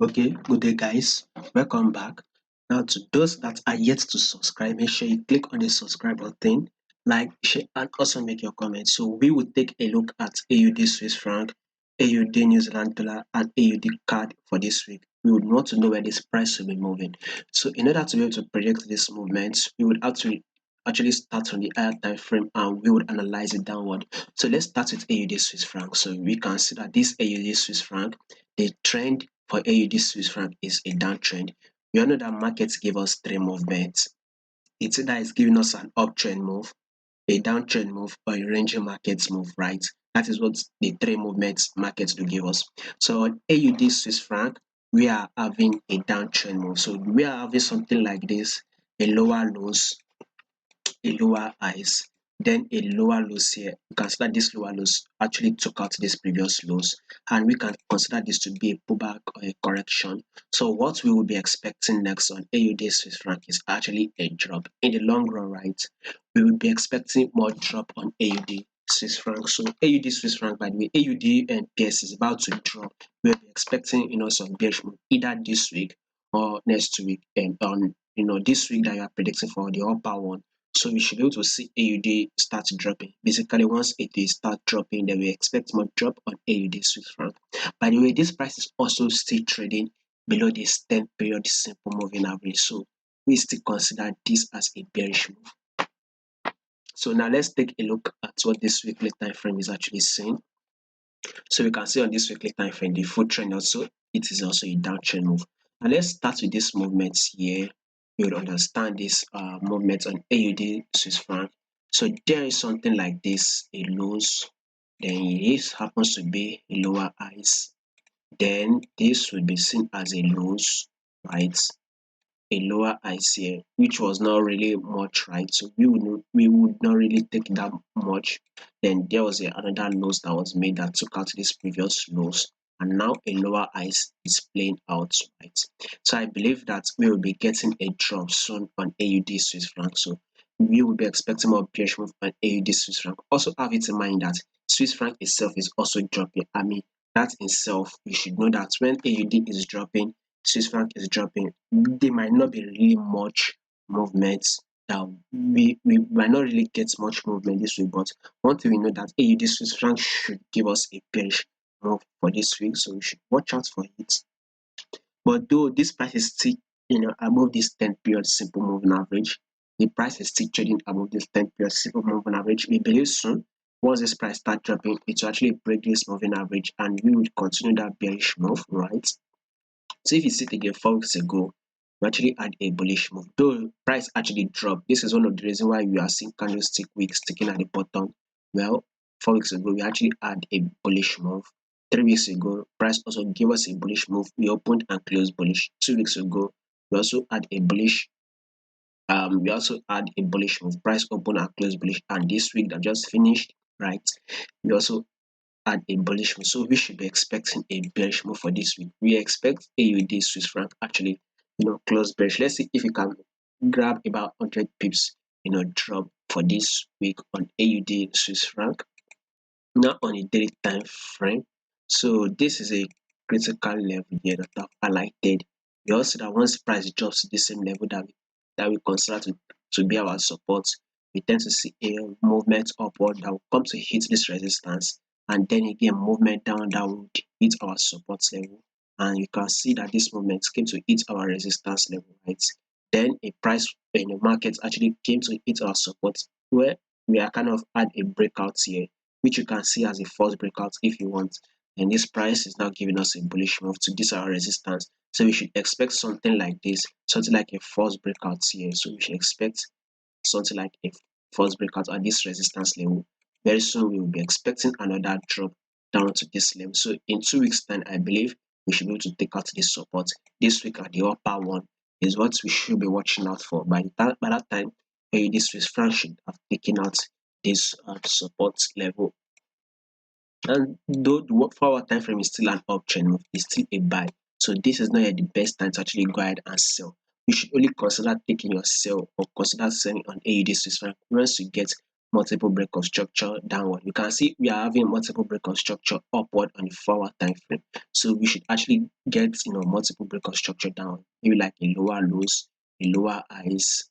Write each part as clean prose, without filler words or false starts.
Okay, good day, guys. Welcome back. Now, to those that are yet to subscribe, make sure you click on the subscribe button, like, share, and also make your comments. So, we will take a look at AUD Swiss franc, AUD New Zealand dollar, and AUD CAD for this week. We would want to know where this price will be moving. So, in order to be able to predict these movements, we would actually start from the higher time frame and we would analyze it downward. So, let's start with AUD Swiss franc. So, we can see that this AUD Swiss franc, the trend for AUD Swiss franc is a downtrend. We all know that markets give us three movements. It's either it's giving us an uptrend move, a downtrend move, or a ranging markets move, right? That is what the three movements markets do give us. So on AUD Swiss franc, we are having a downtrend move. So we are having something like this, a lower lows, a lower highs, then a lower lows here. We consider this lower lows actually took out this previous lows, and we can consider this to be a pullback or a correction. So what we will be expecting next on AUD Swiss franc is actually a drop. In the long run, right, we will be expecting more drop on AUD Swiss franc. So AUD Swiss franc, by the way, AUD and PS is about to drop. We'll be expecting some bearish move either this week or next week, and on this week that you are predicting for the upper one. So we should be able to see AUD start dropping. Basically, once it is start dropping, then we expect more drop on AUD Swiss franc. By the way, this price is also still trading below this 10 period simple moving average. So we still consider this as a bearish move. So now let's take a look at what this weekly time frame is actually saying. So we can see on this weekly time frame, the full trend also, it is also a downtrend move. Now let's start with this movement here. You will understand this movement on AUD Swiss franc. So there is something like this, a lows, then this happens to be a lower highs. Then this will be seen as a lows, right? A lower highs here, which was not really much, right? So we would not really take that much. Then there was another lows that was made that took out this previous lows, and now a lower highs is playing out, right? So I believe that we will be getting a drop soon on AUD Swiss franc. So we will be expecting more bearish move on AUD Swiss franc. Also have it in mind that Swiss franc itself is also dropping. I mean, that itself, you should know that when AUD is dropping, Swiss franc is dropping, there might not be really much movement. That we might not really get much movement this week, but one thing we know that AUD Swiss franc should give us a bearish move for this week, so we should watch out for it. But though this price is still above this 10 period simple moving average, the price is still trading above this 10 period simple moving average. We believe soon, once this price start dropping, it will actually break this moving average and we will continue that bearish move, right? So if you see it again 4 weeks ago, we actually had a bullish move. Though price actually dropped. This is one of the reasons why we are seeing candlestick wicks sticking at the bottom. Well, 4 weeks ago, we actually had a bullish move. 3 weeks ago, price also gave us a bullish move. We opened and closed bullish. 2 weeks ago, we also had a bullish move. Price opened and closed bullish. And this week that just finished, right? We also had a bullish move. So we should be expecting a bearish move for this week. We expect AUD Swiss franc actually, close bearish. Let's see if we can grab about 100 pips, drop for this week on AUD Swiss franc. Now on a daily time frame. So this is a critical level here that I've highlighted. We also that once price drops to the same level that we consider to be our support, we tend to see a movement upward that will come to hit this resistance, and then again movement down that would hit our support level. And you can see that this movement came to hit our resistance level, right? Then a price in the market actually came to hit our support, where we are kind of at a breakout here, which you can see as a false breakout if you want. And this price is now giving us a bullish move to this our resistance. So we should expect something like this, something like a false breakout here. So we should expect something like a false breakout at this resistance level. Very soon we will be expecting another drop down to this level. So in 2 weeks' time, I believe we should be able to take out this support. This week at the upper one is what we should be watching out for. By that time, this Swiss franc should have taken out this support level. And though the 4 hour time frame is still an uptrend move, it's still a buy. So this is not yet the best time to actually go ahead and sell. You should only consider taking your sell or consider selling on AUD Swiss franc once you get multiple break of structure downward. You can see we are having multiple break of structure upward on the forward time frame. So we should actually get multiple break of structure down, maybe like a lower lows, a lower highs,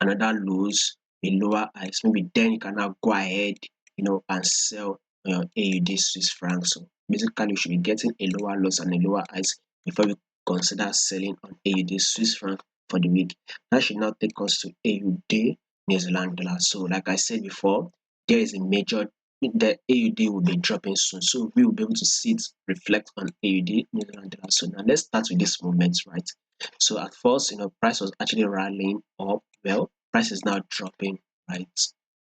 another lows, a lower highs. Maybe then you can now go ahead, and sell your AUD Swiss franc. So basically, you should be getting a lower lows and a lower highs before we consider selling on AUD Swiss franc for the week. That should now take us to AUD New Zealand dollar. So like I said before, there is a major the AUD will be dropping soon. So we will be able to see it reflect on AUD New Zealand dollar. So now let's start with this movement, right? So at first, price was actually rallying up. Well, price is now dropping, right?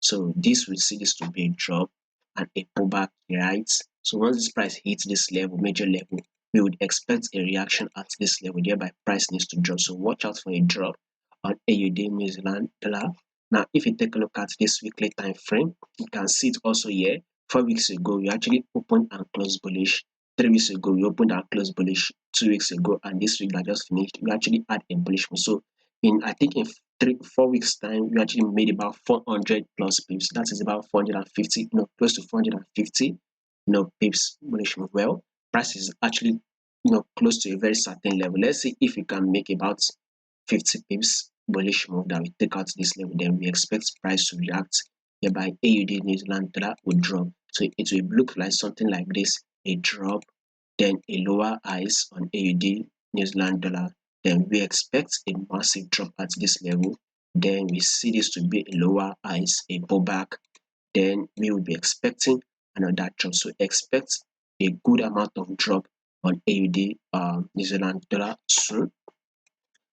So this will see this to be a drop and a pullback, right? So once this price hits this level, major level, we would expect a reaction at this level, thereby price needs to drop. So watch out for a drop on AUD New Zealand dollar. Now, if you take a look at this weekly time frame, you can see it also here. 4 weeks ago, we actually opened and closed bullish. 3 weeks ago, we opened and closed bullish. 2 weeks ago, and this week that just finished, we actually had a bullish move. So I think in 4 weeks time, we actually made about 400 plus pips. That is about 450, close to 450, pips bullish move. Well, price is actually, close to a very certain level. Let's see if we can make about 50 pips bullish move that we take out this level, then we expect price to react, whereby AUD New Zealand dollar will drop. So it will look like something like this: a drop, then a lower highs on AUD New Zealand dollar. Then we expect a massive drop at this level. Then we see this to be a lower highs, a pullback. Then we will be expecting another drop. So expect a good amount of drop on AUD New Zealand dollar soon.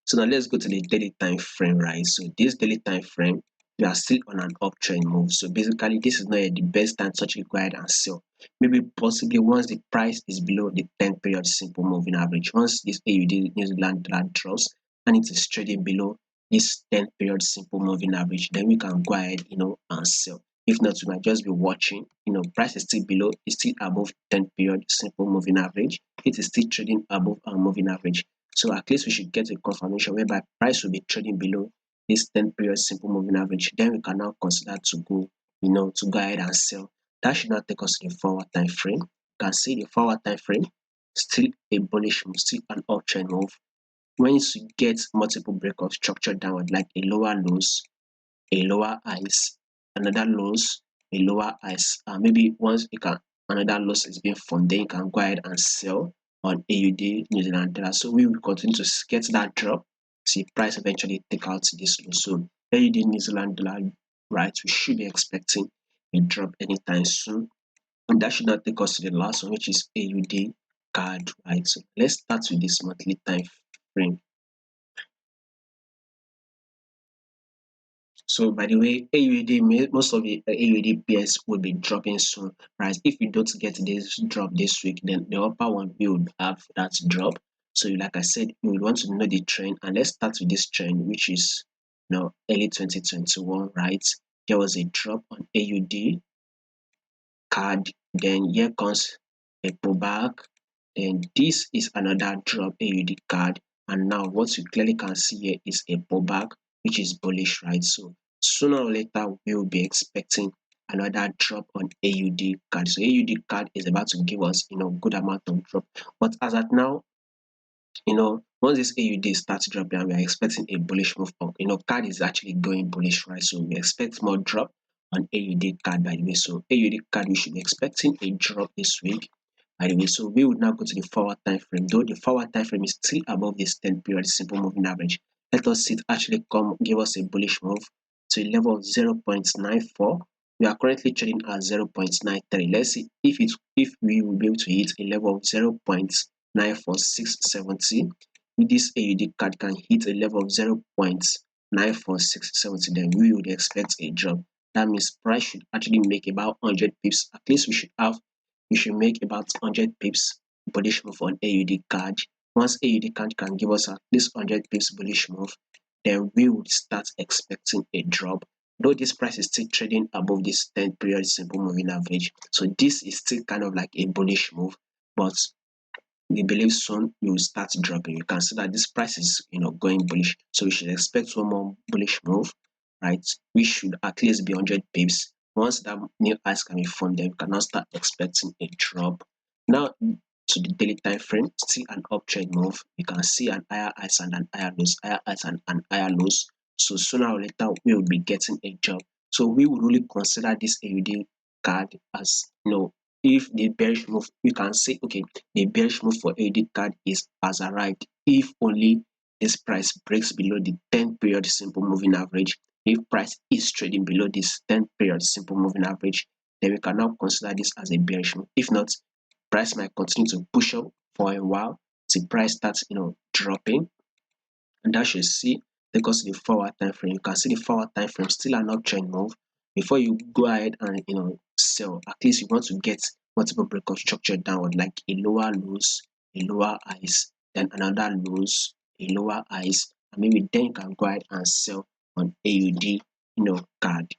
So now let's go to the daily time frame, right? So this daily time frame, we are still on an uptrend move. So basically, this is not the best time to actually go ahead and sell. Maybe possibly once the price is below the 10-period simple moving average. Once this AUD New Zealand dollar drops and it is trading below this 10-period simple moving average, then we can go ahead, and sell. If not, we might just be watching. Price is still below, it's still above 10-period simple moving average. It is still trading above our moving average. So at least we should get a confirmation whereby price will be trading below this 10-period simple moving average. Then we can now consider to go ahead and sell. That should not take us to the forward time frame. You can see the forward time frame, still a bullish move, still an uptrend move. Once you get multiple break of structure downward, like a lower lows, a lower highs, another lows, a lower highs. Maybe once you can another loss is being formed, then you can go ahead and sell on AUD New Zealand dollar. So we will continue to get that drop. See price eventually take out this low. So AUD New Zealand dollar, right? We should be expecting a drop anytime soon. And that should not take us to the last one, which is AUDCAD, right? So let's start with this monthly time frame. So by the way, AUD, most of the AUD pairs will be dropping soon, right? If we don't get this drop this week, then the upper one will have that drop. So like I said, we would want to know the trend, and let's start with this trend, which is early 2021, right? There was a drop on AUD card, then here comes a pullback, then this is another drop AUD card, and now what you clearly can see here is a pullback, which is bullish, right? So sooner or later we will be expecting another drop on AUD card. So AUD card is about to give us good amount of drop, but as at now, once this AUD starts dropping, we are expecting a bullish move up. CAD is actually going bullish, right? So we expect more drop on AUD CAD, by the way. So AUD CAD, we should be expecting a drop this week, by the way. So we would now go to the forward time frame. Though the forward time frame is still above this 10-period simple moving average, let us see it actually give us a bullish move to a level of 0.94. We are currently trading at 0.93. Let's see if we will be able to hit a level of 0.94670. If this AUD card can hit a level of 0.94670, then we would expect a drop. That means price should actually make about 100 pips. At least we should make about 100 pips bullish move on AUD card. Once AUD card can give us at least 100 pips bullish move, then we would start expecting a drop. Though this price is still trading above this 10-period simple moving average, so this is still kind of like a bullish move, but we believe soon we will start dropping. You can see that this price is going bullish, so we should expect one more bullish move right? We should at least be 100 pips. Once that new highs can be formed, then we can now start expecting a drop. Now to the daily time frame, see an uptrend move. You can see an higher highs and an higher lows, higher highs and an higher lows. So sooner or later, we will be getting a drop. So we will really consider this AUD card as, if the bearish move, we can say, okay, the bearish move for AUD card is has arrived if only this price breaks below the 10 period simple moving average. If price is trading below this 10 period simple moving average, then we can now consider this as a bearish move. If not, price might continue to push up for a while till price starts, dropping, and that should see, take us to the 4 hour time frame. You can see the 4 hour time frame still an uptrend move. Before you go ahead and sell, at least you want to get multiple breakout structure downward, like a lower lows, a lower highs, then another lows, a lower highs, and maybe then you can go ahead and sell on AUD card.